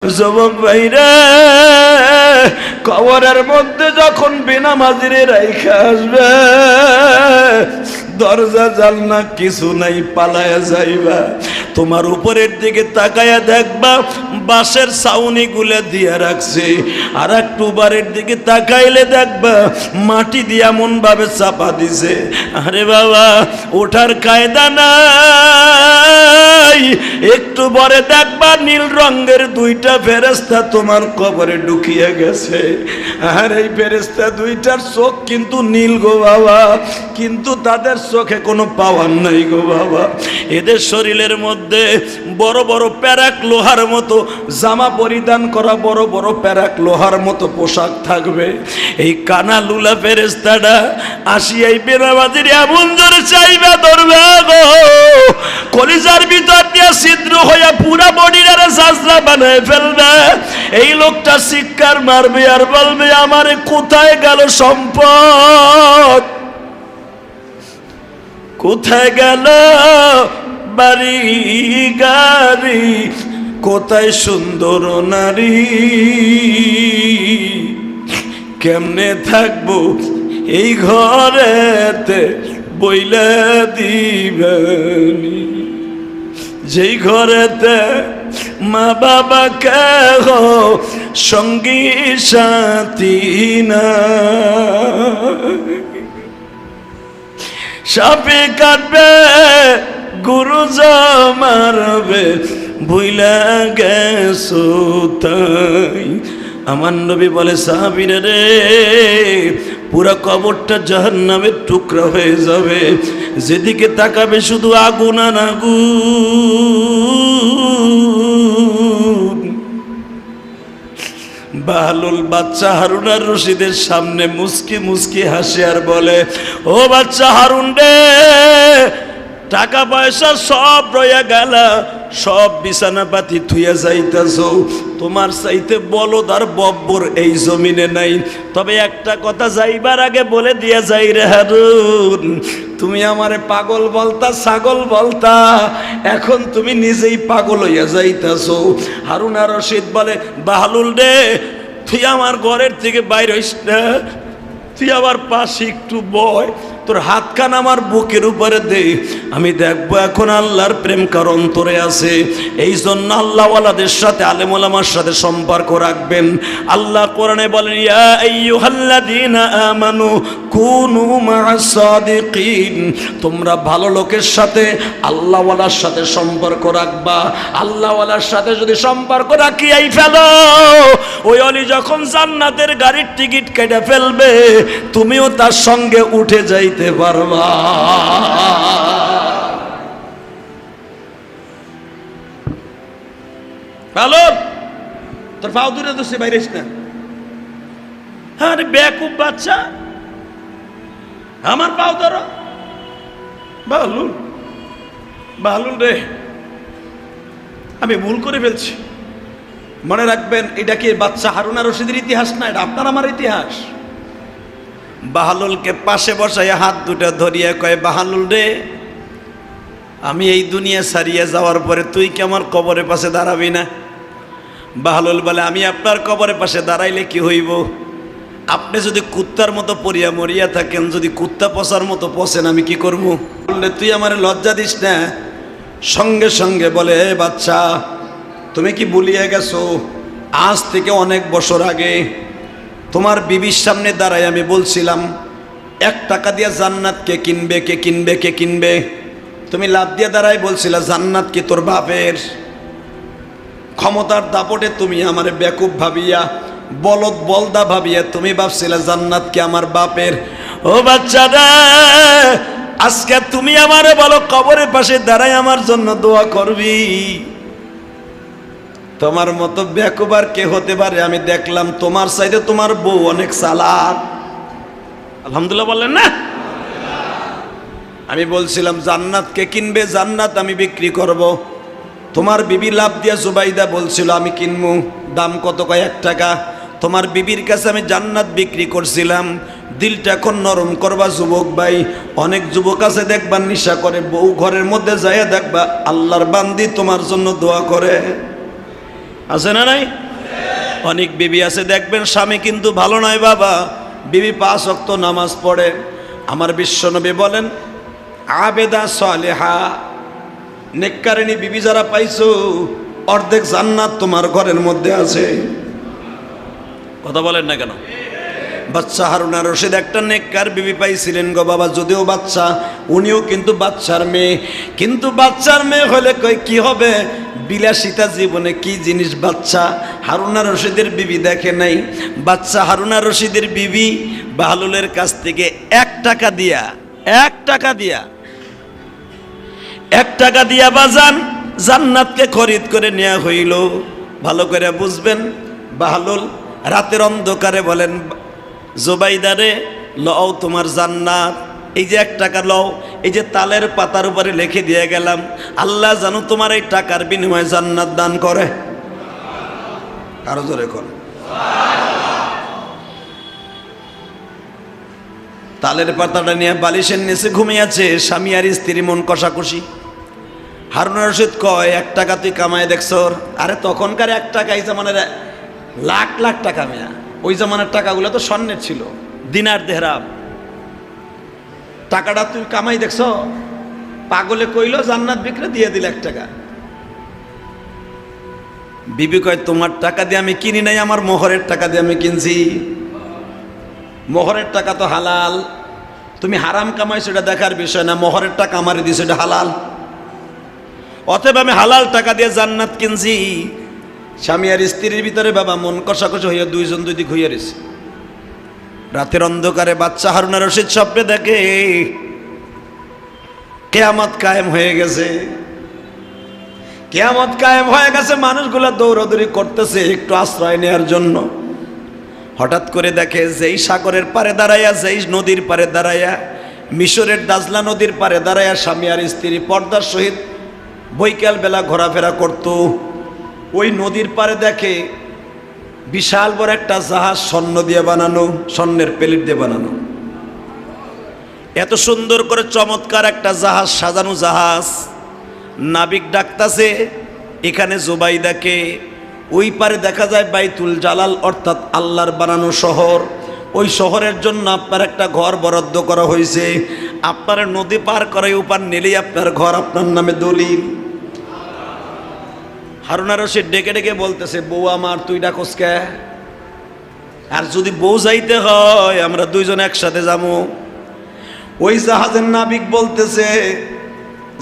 যুবক ভাইরা, কবরের মধ্যে যখন বেনামাজিরে রাইখা আসবে, দরজা জানলা কিছু নাই, পালায়া যাইবা। তোমার উপরের দিকে তাকায়া দেখবা বাঁশের ছাউনি গুলা দিয়া রাখছে, আর একটু বারের দিকে তাকাইলে দেখবা মাটি দিয়ে এমন ভাবে চাপা দিছে। আরে বাবা, ওঠার কায়দা নাই। একটু পরে দেখবা নীল রঙের দুইটা ফেরেশতা তোমার কবরে ঢুকিয়ে গেছে। আর এই ফেরেশতা দুইটার চোখ কিন্তু নীল গো বাবা, কিন্তু তাদের চোখে কোনো পাওয়ার নাই গো বাবা। এদের শরীরের মধ্যে বড় বড় প্যারাক লোহার মতো জামা পরিধান করা, বড় বড় প্যারাক লোহার মতো পোশাক থাকবে। এই কানা লুলা ফেরেশতাটা আসিয়াই বেনামাজির এমন জোরে চাইবা ধরবে গো, কলিজার ভিতর দিয়ে ছিদ্র হইয়া পুরা বডিটারে সাজলা বানায় ফেলবে। এই লোকটা চিৎকার মারবে আর বলবে, আমারে কোথায় গেল সম্পদ, কোথায় গেল বাড়ি গাড়ি, কোথায় সুন্দর নারী, কেমনে থাকবো এই ঘরেতে বইলে দিবেনি, যেই ঘরেতে মা বাবা কেহ সঙ্গী সাথী না, সাপে কাটবে গুরু মারবে ভুইলা গেছো তাই। আমার নবী বলে, সাহাবীরা রে, পুরা কবরটা জাহান্নামের টুকরা হয়ে যাবে, যেদিকে তাকাবে শুধু আগুন আর আগুন। বাহলুল বাচ্চা হারুন আর রশিদের সামনে মুস্কি মুস্কি হাসে আর বলে, ও বাচ্চা হারুন রে, টাকা পয়সা সব রয়ে গেল, সব বিছানাপাতি থুইয়া যাইতেছ, তোমার চাইতে বলদ আর বব্বর এই জমিনে নাই। তবে একটা কথা যাইবার আগে বলে দিয়া যাই রে হারুন, তুমি আমারে পাগল বলতা, ছাগল বলতা, এখন তুমি নিজেই পাগল হইয়া যাইতেছ। হারুন আর রশিদ বলে, বাহলুল রে, তুই আমার ঘরের থেকে বাইর হইস না, তুই আবার পাশে একটু বয়, তোর হাতখান আমার বুকের উপরে দে, আমি দেখবো এখন আল্লাহর প্রেম কার অন্তরে আছে। এই জন্য আল্লাহওয়ালাদের সাথে, আলেম ওলামার সাথে সম্পর্ক রাখবেন। আল্লাহ কোরআনে বলেন, ইয়া আইয়ুহাল্লাযীনা আমানু কুনু মা'আস সাদিকিন, তোমরা ভালো লোকের সাথে, আল্লাহওয়ালার সাথে সম্পর্ক রাখবা। আল্লাহওয়ালার সাথে যদি সম্পর্ক রাখিয়াই ফেলো, ওই অলি যখন জান্নাতের গাড়ির টিকিট কেটে ফেলবে, তুমিও তার সঙ্গে উঠে যাইতে পারবা। ভালো, তোর পাও দূরে দোষে বাইরেস না। আরে বেকুব বাচ্চা, আমার পাও ধরো। বাহলুল, বাহলুল রে, আমি ভুল করে ফেলছি, মনে রাখবেন এটা কি বাচ্চা হারুন আর রশিদের ইতিহাস না, এটা আপনার আমার ইতিহাস। বাহলুলকে পাশে বসাইয়া হাত দুটা ধরিয়া কয়, বাহলুল রে, আমি এই দুনিয়া ছাড়িয়ে যাওয়ার পরে তুই কি আমার কবরের পাশে দাঁড়াবি না? বাহলুল বলে, আমি আপনার কবরের পাশে দাঁড়াইলে কি হইব? আপনি যদি কুত্তার মতো পড়িয়া মরিয়া থাকেন, যদি কুত্তা পচার মতো পচেন, আমি কি করবো? বললে, তুই আমার লজ্জা দিস না। সঙ্গে সঙ্গে বলে, বাচ্চা, তুমি কি ভুলিয়ে গেছো, আজ থেকে অনেক বছর আগে তোমার বিবির সামনে দাঁড়ায় আমি বলছিলাম, 1 টাকা দিয়া জান্নাত কে কিনবে, কে কিনবে, কে কিনবে? তুমি লাভ দিয়ে দাঁড়ায় বলছিলা জান্নাত কি তোর বাপের? ক্ষমতার দাপটে তুমি আমারে বেকুব ভাবিয়া, বলদ বলদা ভাবিয়া তুমি ভাবছিলা জান্নাত কি আমার বাপের। ও বাচ্চারা, আজকে তুমি আমারে বলো কবরের পাশে দাঁড়ায় আমার জন্য দোয়া করবি? তোমার মতো বেকুব আর কে হতে পারে? আমি দেখলাম তোমার চাইতে তোমার বউ অনেক চালাক। আলহামদুলিল্লাহ বললেন না? আমি বলছিলাম জান্নাত কে কিনবে, জান্নাত আমি বিক্রি করব। তোমার বিবি লাভ দিয়া জুবাইদা বলছিল আমি কিনবো, দাম কত? কয় 1 টাকা। তোমার বিবির কাছে আমি জান্নাত বিক্রি করছিলাম। দিলটা এখন নরম করবা যুবক ভাই। অনেক যুবক আছে দেখবা নেশা করে, বউ ঘরের মধ্যে যায় দেখবা আল্লাহর বান্দি তোমার জন্য দোয়া করে। আছে না নাই? অনেক বিবি আছে দেখবেন স্বামী কিন্তু ভালো নয় বাবা, বিবি 5 ওয়াক্ত নামাজ পড়ে। আমার বিশ্বনবী বলেন আবেদা সালেহা, নেককারিনী বিবি যারা পাইছো অর্ধেক জান্নাত তোমার ঘরের মধ্যে আছে। কথা বলেন না কেন? বাচ্চা হারুনা রশিদ একটা নেককার বিবি পাইছিলেন গো বাবা, যদিও বাচ্চা, উনিও কিন্তু বাচ্চার মেয়ে। কিন্তু বাচ্চার মেয়ে হলে কই কি হবে, বিলাসিতা জীবনে কি জিনিস বাচ্চা। হারুনা রশিদের বিবি দেখে নাই, বাচ্চা হারুনা রশিদের বিবি বাহলুলের কাছ থেকে 1 টাকা দিয়া বাজান জান্নাতকে খরিদ করে নেওয়া হইল। ভালো করে বুঝবেন, বাহলুল রাতের অন্ধকারে বলেন জুবাইদারে লও তোমার জান্নাত, এই যে 1 টাকা লও, এই যে তালের পাতার উপরে লিখে দিয়ে গেলাম, আল্লাহ জানো তোমার এই টাকার বিনিময়ে জান্নাত দান করে। আরো জোরে করে। তালের পাতাটা নিয়ে বালিশের নিচে ঘুমিয়েছে স্বামী আর স্ত্রী, মন কষাকষি। হারুনা রশিদ কয় 1 টাকা তুই কামায় দেখছ? আরে তখনকার 1 টাকা এই জামানের লাখ লাখ টাকা মেয়া, ওই জামানের টাকাগুলো তো স্বর্ণের ছিল, দিনার দেহরাম। টাকাটা তুই কামাই দেখছ? পাগলে কইল জান্নাত বিক্রি দিয়ে দিল 1 টাকা। বিবি কয় তোমার টাকা দিয়ে আমি কিনি নাই, আমার মোহরের টাকা দিয়ে আমি কিনছি। মোহরের টাকা তো হালাল, তুমি হারাম কামাইছো এটা দেখার বিষয় না, মোহরের টাকা আমারে দিছো এটা হালাল, অতএব আমি হালাল টাকা দিয়ে জান্নাত কিনছি। স্বামী আর স্ত্রীর ভিতরে বাবা মন কষাকষি হইয়া 2 জন 2 দিক হইয়া রয়েছে। রাতের অন্ধকারে বাচ্চা হারুনা রশিদ স্বপ্নে দেখে কিয়ামত কায়েম হয়ে গেছে, কিয়ামত কায়েম হয়ে গেছে, মানুষগুলা দৌড়াদৌড়ি করতেছে একটু আশ্রয় নেওয়ার জন্য। হঠাৎ করে দেখে যেই সাগরের পারে দাঁড়াইয়া, যেই নদীর পারে দাঁড়াইয়া, মিশরের দাজলা নদীর পারে দাঁড়াইয়া স্বামী আর স্ত্রী পর্দার সহিত বৈকাল বেলা ঘোরাফেরা করত, ওই নদীর পারে দেখে বিশাল বড় একটা জাহাজ, স্বর্ণ দিয়ে বানানো, স্বর্ণের প্লেট দিয়ে বানানো। এত সুন্দর করে চমৎকার একটা জাহাজ, সাজানো জাহাজ। নাবিক ডাকতাছে এখানে জুবাইদাকে। ওই পারে দেখা যায় বাইতুল জালাল, অর্থাৎ আল্লাহর বানানো শহর। ওই শহরের জন্য আপনার একটা ঘর বরাদ্দ করা হয়েছে, আপনার নদী পার করে ওপার নিলেই আপনার ঘর আপনার নামে দলিল। হারুনা রশিদ ডেকে ডেকে বলতেছে বউ আমার তুই ডাকস কে? আর যদি বউ যাইতে হয় আমরা 2 জন একসাথে যাবো। ওই জাহাজের নাবিক বলতেছে,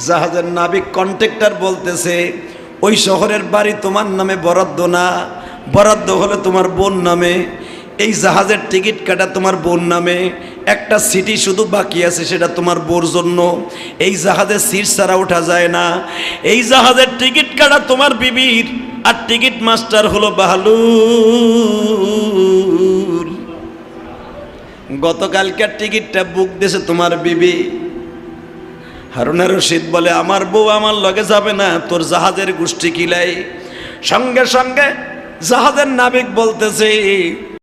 জাহাজের নাবিক কন্ট্রাক্টর বলতেছে ওই শহরের বাড়ি তোমার নামে বরাদ্দ না, বরাদ্দ হলে তোমার বোন নামে। এই জাহাজের টিকিট কাটা তোমার বোন নামে, একটা সিটি শুধু বাকি আছে সেটা তোমার বোর জন্য। এই জাহাজের সিট ছাড়া ওঠা যায় না, এই জাহাজের টিকিট কাটা তোমার বিবির, আর টিকিট মাস্টার হলো বাহলুল। গতকালকার টিকিটটা বুক দিয়েছে তোমার বিবি। হারুনা রশিদ বলে আমার বউ আমার লগে যাবে না, তোর জাহাজের গোষ্ঠী কিলাই। সঙ্গে সঙ্গে জাহাজের নাবিক বলতেছে